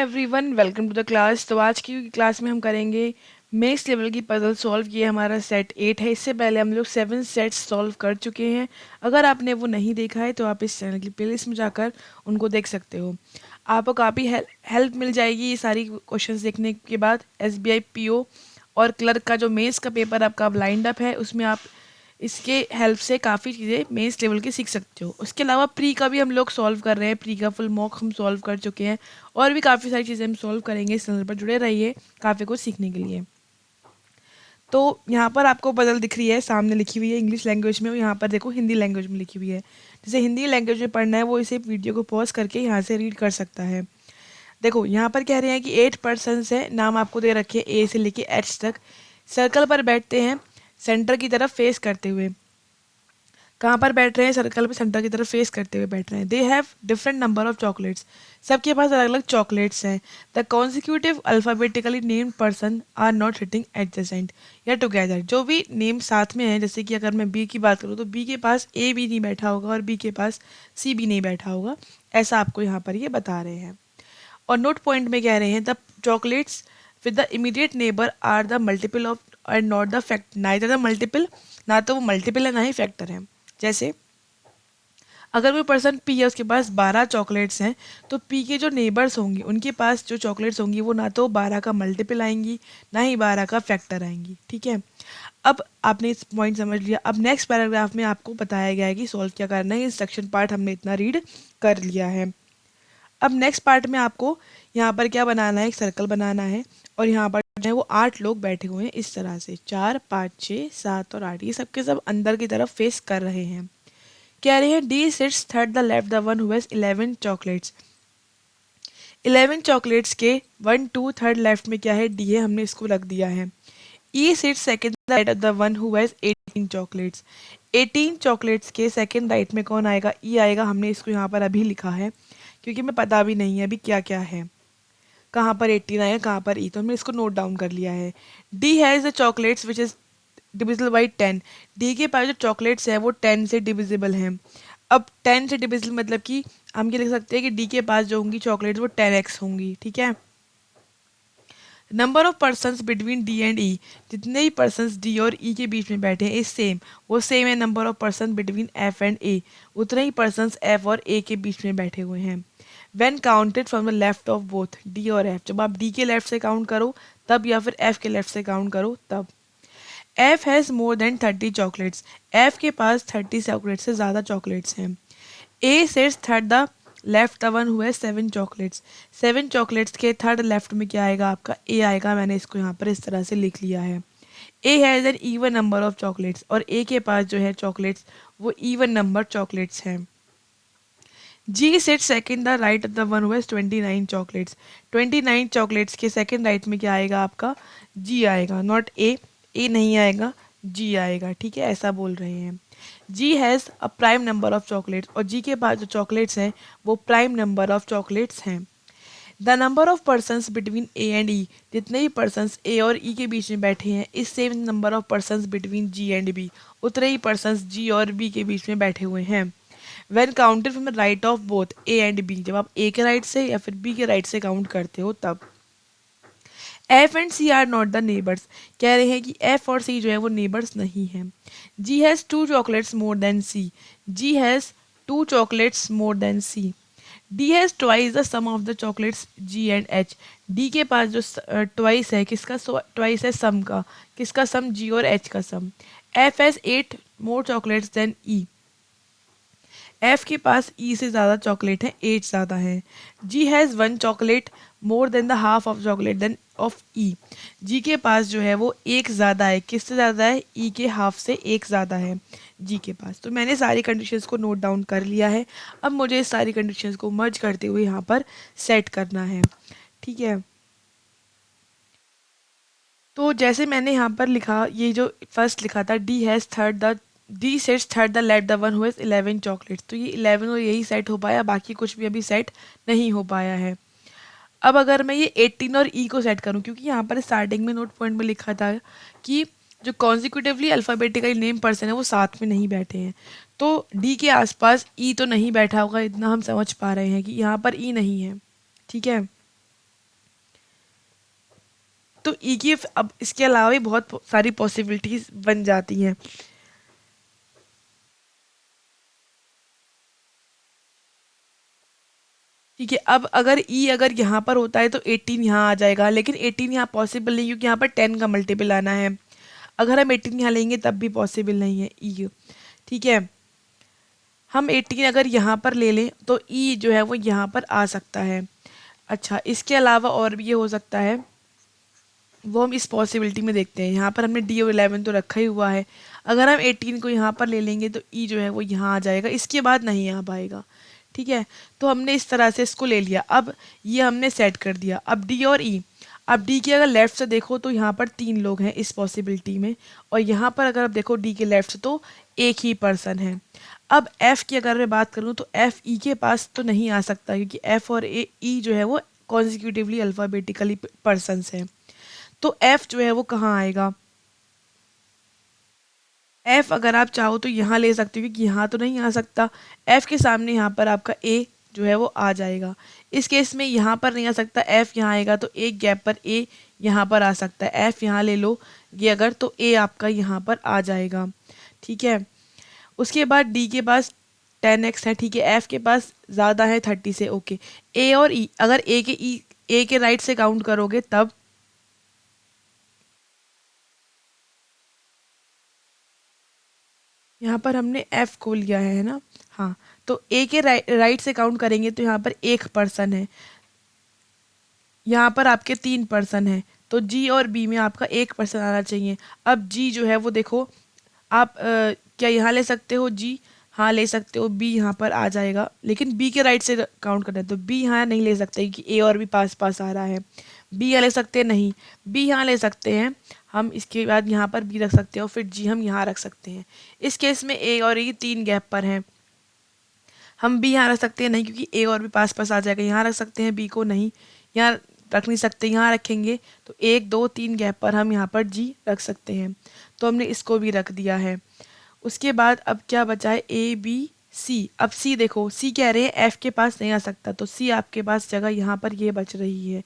Everyone, welcome to the class. तो आज की क्लास में हम करेंगे मेक्स लेवल की पजल सॉल्व। ये हमारा सेट 8 है। इससे पहले हम लोग 7 सेट्स सॉल्व कर चुके हैं। अगर आपने वो नहीं देखा है तो आप इस चैनल की प्लेलिस्ट में जाकर उनको देख सकते हो। आपको काफ़ी हेल्प मिल जाएगी ये सारी क्वेश्चंस देखने के बाद। SBI PO और क्लर्क का जो मेंस का पेपर आपका लाइंड अप है, उसमें आप इसके हेल्प से काफ़ी चीज़ें मेंस लेवल की सीख सकते हो। उसके अलावा प्री का भी हम लोग सॉल्व कर रहे हैं। प्री का फुल मॉक हम सॉल्व कर चुके हैं और भी काफ़ी सारी चीज़ें हम सॉल्व करेंगे। इस चैनल पर जुड़े रहिए काफ़ी कुछ सीखने के लिए। तो यहाँ पर आपको बदल दिख रही है, सामने लिखी हुई है इंग्लिश लैंग्वेज में, यहाँ पर देखो हिंदी लैंग्वेज में लिखी हुई है। जैसे हिंदी लैंग्वेज में पढ़ना है वो इसे वीडियो को पॉज करके यहाँ से रीड कर सकता है। देखो यहाँ पर कह रहे हैं कि 8 पर्सन्स है, नाम आपको दे रखे ए से लेके एच तक। सर्कल पर बैठते हैं सेंटर की तरफ फेस करते हुए। कहाँ पर बैठ रहे हैं? सर्कल पे सेंटर की तरफ फेस करते हुए बैठ रहे हैं। They have different number of chocolates, सबके पास अलग अलग चॉकलेट्स हैं। The consecutive alphabetically named person are not sitting adjacent या टुगेदर। जो भी नेम साथ में है, जैसे कि अगर मैं बी की बात करूँ तो बी के पास ए भी नहीं बैठा होगा और बी के पास सी भी नहीं बैठा होगा, ऐसा आपको यहाँ पर ये बता रहे हैं। और नोट पॉइंट में कह रहे हैं the chocolates with the immediate neighbour are the multiple of and not the fact. Neither the multiple, ना तो वो मल्टीपल है ना ही फैक्टर है। जैसे अगर कोई पर्सन पी है, उसके पास 12 चॉकलेट्स हैं, तो पी के जो नेबर्स होंगी उनके पास जो चॉकलेट्स होंगी वो ना तो 12 का मल्टीपल आएंगी ना ही 12 का फैक्टर आएंगी। ठीक है, अब आपने इस पॉइंट समझ लिया। अब नेक्स्ट पैराग्राफ में आपको बताया गया है कि सॉल्व क्या करना है। इंस्ट्रक्शन पार्ट हमने इतना रीड कर लिया है। अब नेक्स्ट पार्ट में आपको यहाँ पर क्या बनाना है, एक सर्कल बनाना है और यहाँ पर जो है वो 8 लोग बैठे हुए हैं इस तरह से, 4 5 6 7 और 8। ये सबके सब अंदर की तरफ फेस कर रहे हैं। कह रहे हैं D seats third the left the one who has 11 chocolates. 11 chocolates के 1 2 थर्ड लेफ्ट में क्या है? डी है, हमने इसको रख दिया है। E sits second the right of the one who has 18 chocolates. 18 chocolates के सेकंड राइट में कौन आएगा? ई आएगा। हमने इसको यहाँ पर अभी लिखा है क्योंकि मैं पता भी नहीं है अभी क्या क्या है, कहाँ पर 18 आएगा कहाँ पर ई, तो हमने इसको नोट डाउन कर लिया है। D has the chocolates which is divisible by 10। D के पास जो चॉकलेट्स हैं वो 10 से डिविजिबल हैं। अब 10 से डिविजिबल मतलब कि हम ये लिख सकते हैं कि डी के पास जो होंगी चॉकलेट्स वो 10x होंगी। ठीक है। Number of persons between D and E, जितने भी पर्सनस डी और ई के बीच में बैठे हैं इस सेम, वो सेम है number of person between F and A, उतने ही पर्सनस एफ और ए के बीच में बैठे हुए हैं। When counted from the left of both D और एफ, जब आप डी के लेफ्ट से काउंट करो तब या फिर एफ के लेफ्ट से काउंट करो तब। F has more than 30 chocolates, F के पास 30 चॉकलेट्स से ज़्यादा चॉकलेट्स हैं। A sets third the left the one who has 7 chocolates. 7 chocolates के थर्ड लेफ्ट में क्या आएगा? आपका ए आएगा। मैंने इसको यहाँ पर इस तरह से लिख लिया है। A has an even number of chocolates, और ए के पास जो है चॉकलेट्स वो इवन नंबर चॉकलेट्स हैं। G sets second the right of the one who has 29 chocolates. 29 chocolates के सेकंड राइट में क्या आएगा? आपका जी आएगा, नॉट ए। ए नहीं आएगा, जी आएगा। ठीक है, ऐसा बोल रहे हैं। G has a prime number of chocolates, और जी के पास जो चॉकलेट्स हैं वो प्राइम नंबर ऑफ चॉकलेट्स हैं। The number of persons between A and E, जितने भी पर्सनस ए और ई के बीच में बैठे हैं इस same number of persons between G and B, उतने ही पर्सनस जी और बी के बीच में बैठे हुए हैं। When counted from the right of both A and B, जब आप ए के राइट से या फिर बी के राइट से काउंट करते हो तब। F and C are not the neighbours, कह रहे हैं कि एफ और सी जो है वो नेबर्स नहीं हैं। G has 2 chocolates more than C, G has 2 chocolates more than C. D has twice the sum of the chocolates G and H, D के पास जो ट्वाइस है, किसका ट्वाइस है? सम का। किसका सम? जी और एच का sum. F has 8 more chocolates then E, F के पास ई से ज़्यादा चॉकलेट है, 8 ज़्यादा है। G has 1 chocolate more than the half of chocolate than of E, G के पास जो है वो एक ज़्यादा है। किससे ज़्यादा है? ई के हाफ से एक ज़्यादा है जी के पास। तो मैंने सारी कंडीशंस को नोट डाउन कर लिया है। अब मुझे इस सारी कंडीशंस को मर्ज करते हुए यहाँ पर सेट करना है। ठीक है, तो जैसे मैंने यहाँ पर लिखा, ये जो फर्स्ट लिखा था D has third the, D sets third the left the one who has 11 chocolates, तो ये 11 और यही सेट हो पाया, बाकी कुछ भी अभी सेट नहीं हो पाया है। अब अगर मैं ये 18 और ई को सेट करूं, क्योंकि यहाँ पर स्टार्टिंग में नोट पॉइंट में लिखा था कि जो कॉन्जिक्यूटिवली अल्फ़ाबेटिकली नेम पर्सन है वो साथ में नहीं बैठे हैं, तो डी के आसपास ई तो नहीं बैठा होगा, इतना हम समझ पा रहे हैं कि यहाँ पर ई नहीं है। ठीक है, तो ई की अब इसके अलावा भी बहुत सारी पॉसिबिलिटीज बन जाती हैं। ठीक है, अब अगर ई अगर यहाँ पर होता है तो 18 यहाँ आ जाएगा, लेकिन 18 यहाँ पॉसिबल नहीं क्योंकि यहाँ पर 10 का मल्टीपल आना है। अगर हम 18 यहाँ लेंगे तब भी पॉसिबल नहीं है ई। ठीक है, हम 18 अगर यहाँ पर ले लें तो ई जो है वो यहाँ पर आ सकता है। अच्छा, इसके अलावा और भी ये हो सकता है, वो हम इस पॉसिबिलिटी में देखते हैं। यहाँ पर हमने डी और 11 तो रखा ही हुआ है। अगर हम 18 को यहाँ पर ले लेंगे तो ई जो है वो यहाँ आ जाएगा, इसके बाद नहीं आ पाएगा। ठीक है, तो हमने इस तरह से इसको ले लिया। अब ये हमने सेट कर दिया। अब डी और ई, अब डी के अगर लेफ्ट से देखो तो यहाँ पर 3 लोग हैं इस पॉसिबिलिटी में, और यहाँ पर अगर आप देखो डी के लेफ्ट से तो एक ही पर्सन है। अब एफ की अगर मैं बात करूँ तो एफ ई के पास तो नहीं आ सकता क्योंकि एफ और ई जो है वो कॉन्जिक्यूटिवली अल्फ़ाबेटिकली पर्सन्स हैं। तो एफ जो है वो कहाँ आएगा? एफ अगर आप चाहो तो यहाँ ले सकते हो क्योंकि यहाँ तो नहीं आ सकता। एफ के सामने यहाँ पर आपका ए जो है वो आ जाएगा। इस केस में यहाँ पर नहीं आ सकता, एफ यहाँ आएगा तो एक गैप पर ए यहाँ पर आ सकता है। एफ यहाँ ले लो ये अगर, तो ए आपका यहाँ पर आ जाएगा। ठीक है, उसके बाद डी के पास 10x है। ठीक है, एफ के पास ज़्यादा है 30 से। ओके, ए और ई, अगर ए के राइट से काउंट करोगे तब यहाँ पर हमने एफ को लिया है ना। हाँ, तो ए के राइट से काउंट करेंगे तो यहाँ पर एक पर्सन है, यहाँ पर आपके 3 पर्सन हैं, तो जी और बी में आपका एक पर्सन आना चाहिए। अब जी जो है वो देखो, आप क्या यहाँ ले सकते हो जी? हाँ ले सकते हो, बी यहाँ पर आ जाएगा, लेकिन बी के राइट से काउंट करना है तो बी यहाँ नहीं ले सकते क्योंकि ए और बी पास पास आ रहा है। बी यहाँ ले सकते हैं नहीं, बी यहाँ ले सकते हैं हम, इसके बाद यहाँ पर बी रख सकते हैं और फिर जी हम यहाँ रख सकते हैं। इस केस में ए और ई 3 गैप पर हैं, हम बी यहाँ रख सकते हैं नहीं क्योंकि ए और बी पास पास आ जाएगा, यहाँ रख सकते हैं बी को नहीं, यहाँ रख नहीं सकते, यहाँ रखेंगे तो 1 2 3 गैप पर हम यहाँ पर जी रख सकते हैं, तो हमने इसको भी रख दिया है। उसके बाद अब क्या बचा है? A B C. अब सी देखो, सी कह रहे हैं एफ के पास नहीं आ सकता, तो सी आपके पास जगह यहाँ पर ये बच रही है।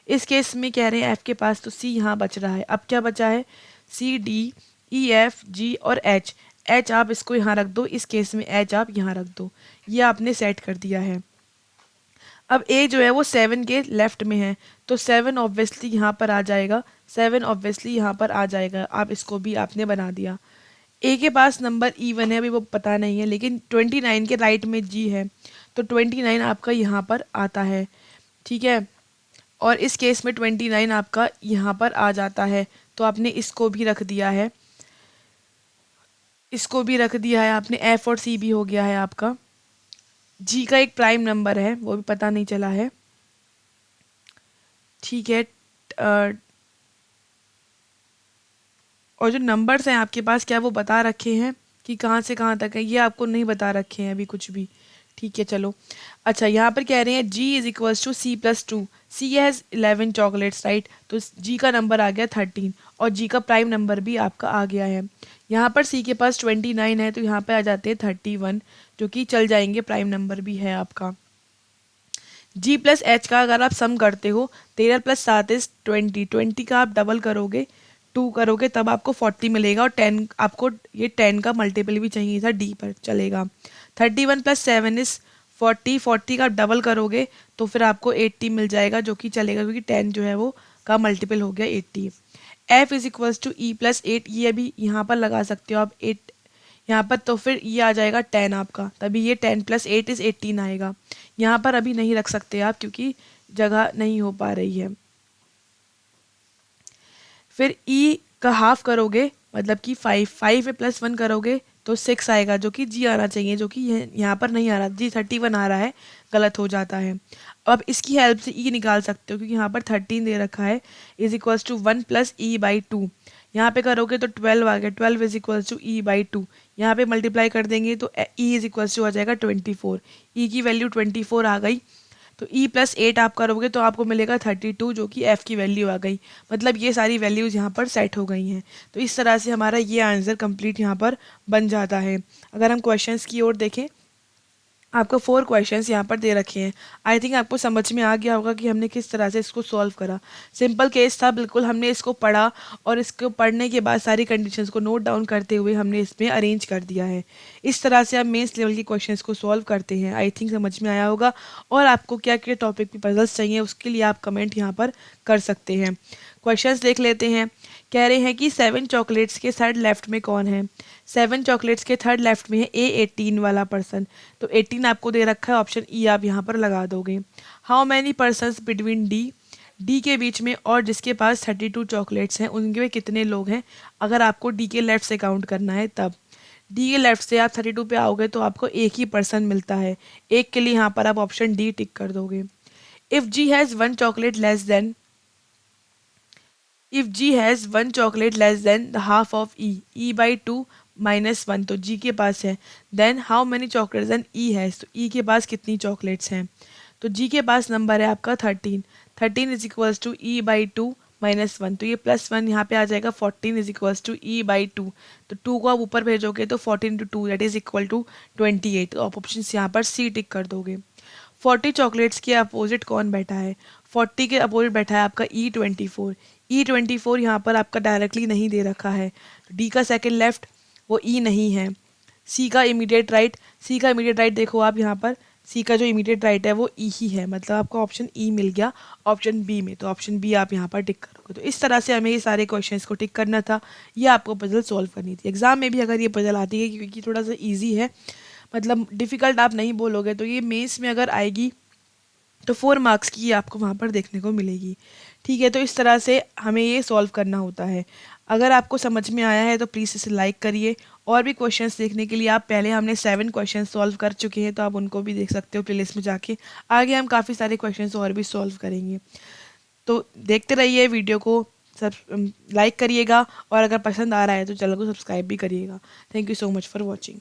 इस केस में कह रहे हैं एफ के पास, तो सी यहाँ बच रहा है। अब क्या बचा है? C D E F G और एच। एच आप इसको यहाँ रख दो, इस केस में एच आप यहाँ रख दो, ये आपने सेट कर दिया है। अब ए जो है वो 7 के लेफ्ट में है, तो 7 ऑब्वियसली यहाँ पर आ जाएगा, 7 ऑब्वियसली यहाँ पर आ जाएगा। आप इसको भी आपने बना दिया। ए के पास नंबर इवन है, अभी वो पता नहीं है, लेकिन 29 के राइट में जी है, तो 29 आपका यहाँ पर आता है। ठीक है, और इस केस में 29 आपका यहाँ पर आ जाता है, तो आपने इसको भी रख दिया है, इसको भी रख दिया है आपने। एफ और सी भी हो गया है आपका। जी का एक प्राइम नंबर है, वो भी पता नहीं चला है। ठीक है, और जो नंबर्स हैं आपके पास, क्या वो बता रखे हैं कि कहाँ से कहाँ तक है? ये आपको नहीं बता रखे हैं अभी कुछ भी। ठीक है, चलो। अच्छा, यहाँ पर कह रहे हैं G is equals to C plus two. C has 11 chocolates, right? तो जी का नंबर आ गया 13 और जी का प्राइम नंबर भी आपका आ गया है। यहाँ पर सी के पास 29 है, तो यहाँ पे आ जाते हैं 31, जो कि चल जाएंगे, प्राइम नंबर भी है आपका। जी प्लस एच का अगर आप सम करते हो, 13 प्लस 7 इज 20, 20 का आप डबल करोगे, 2 करोगे तब आपको 40 मिलेगा, और 10 आपको, ये 10 का मल्टीपल भी चाहिए था, डी पर चलेगा। 31 प्लस 7 इज 40, 40 का आप डबल करोगे तो फिर आपको 80 मिल जाएगा, जो कि चलेगा क्योंकि 10 जो है वो का मल्टीपल हो गया 80। F is equals to E plus 8, ये अभी यहाँ पर लगा सकते हो आप 8 यहाँ पर, तो फिर ये आ जाएगा 10 आपका, तभी ये 10 प्लस 8 इज 18 आएगा। यहाँ पर अभी नहीं रख सकते आप क्योंकि जगह नहीं हो पा रही है। फिर ई का हाफ करोगे, मतलब कि 5 में प्लस 1 करोगे तो 6 आएगा, जो कि जी आना चाहिए, जो कि यहाँ पर नहीं आ रहा, जी 31 आ रहा है, गलत हो जाता है। अब इसकी हेल्प से ई निकाल सकते हो क्योंकि यहाँ पर 13 दे रखा है, is equals to 1 plus E by 2। यहाँ पे करोगे तो 12 आ गया, 12 is equals to E by 2। यहाँ पे मल्टीप्लाई कर देंगे तो ई इज इक्वल्स टू आ जाएगा 24। ई की वैल्यू 24 आ गई, तो ई प्लस 8 आप करोगे तो आपको मिलेगा 32, जो कि एफ़ की वैल्यू आ गई। मतलब ये सारी वैल्यूज़ यहाँ पर सेट हो गई हैं। तो इस तरह से हमारा ये आंसर कंप्लीट यहाँ पर बन जाता है। अगर हम क्वेश्चंस की ओर देखें, आपको 4 क्वेश्चंस यहाँ पर दे रखे हैं। आई थिंक आपको समझ में आ गया होगा कि हमने किस तरह से इसको सॉल्व करा। सिंपल केस था बिल्कुल, हमने इसको पढ़ा और इसको पढ़ने के बाद सारी कंडीशंस को नोट डाउन करते हुए हमने इसमें अरेंज कर दिया है। इस तरह से आप मेंस लेवल के क्वेश्चंस को सॉल्व करते हैं। आई थिंक समझ में आया होगा। और आपको क्या क्या टॉपिक पे पजल्स चाहिए उसके लिए आप कमेंट यहाँ पर कर सकते हैं। क्वेश्चंस देख लेते हैं। कह रहे हैं कि 7 चॉकलेट्स के थर्ड लेफ्ट में कौन है। 7 चॉकलेट्स के थर्ड लेफ्ट में है A18 वाला पर्सन। तो 18 आपको दे रखा है, ऑप्शन ई आप यहाँ पर लगा दोगे। How many persons between D के बीच में और जिसके पास 32 चॉकलेट्स हैं उनके में कितने लोग हैं। अगर आपको डी के लेफ्ट से काउंट करना है तब डी के लेफ्ट से आप 32 पे आओगे तो आपको एक ही पर्सन मिलता है। एक के लिए यहाँ पर आप ऑप्शन डी टिक कर दोगे। If G has one chocolate less than if G has one chocolate less than the half of E/2 -1 तो जी के पास है। Then how many chocolates then E has तो ई के पास कितनी चॉकलेट्स हैं। तो जी के पास नंबर है आपका 13। 13 इज इक्वल्स टू E/2 -1 तो ये +1 यहाँ पे आ जाएगा। 14 इज इक्वल्स टू E/2 तो 2 को आप ऊपर भेजोगे तो 14 × 2 दैट इज इक्वल टू 28 तो आप ऑप्शन यहाँ पर सी टिक कर दोगे। 40 चॉकलेट्स के अपोजिट कौन बैठा है। 40 के अपोजिट बैठा है आपका E24। E24 यहाँ पर आपका डायरेक्टली नहीं दे रखा है। डी का सेकंड लेफ्ट वो ई नहीं है। सी का इमीडिएट राइट देखो आप यहाँ पर सी का जो इमीडिएट राइट है वो ई ही है, मतलब आपको ऑप्शन ई मिल गया ऑप्शन बी में। तो ऑप्शन बी आप यहाँ पर टिक करोगे। तो इस तरह से हमें ये सारे क्वेश्चंस को टिक करना था। ये आपको पजल सॉल्व करनी थी। एग्जाम में भी अगर ये पजल आती है क्योंकि थोड़ा सा ईजी है, मतलब डिफ़िकल्ट आप नहीं बोलोगे, तो ये मेंस में अगर आएगी तो 4 मार्क्स की आपको वहाँ पर देखने को मिलेगी। ठीक है, तो इस तरह से हमें ये सॉल्व करना होता है। अगर आपको समझ में आया है तो प्लीज़ इसे लाइक करिए। और भी क्वेश्चंस देखने के लिए आप पहले हमने 7 क्वेश्चंस सॉल्व कर चुके हैं तो आप उनको भी देख सकते हो प्लेलिस्ट में जाके। आगे हम काफ़ी सारे क्वेश्चंस और भी सॉल्व करेंगे। तो देखते रहिए वीडियो को, सब लाइक करिएगा और अगर पसंद आ रहा है तो चैनल को सब्सक्राइब भी करिएगा। Thank you so much for watching.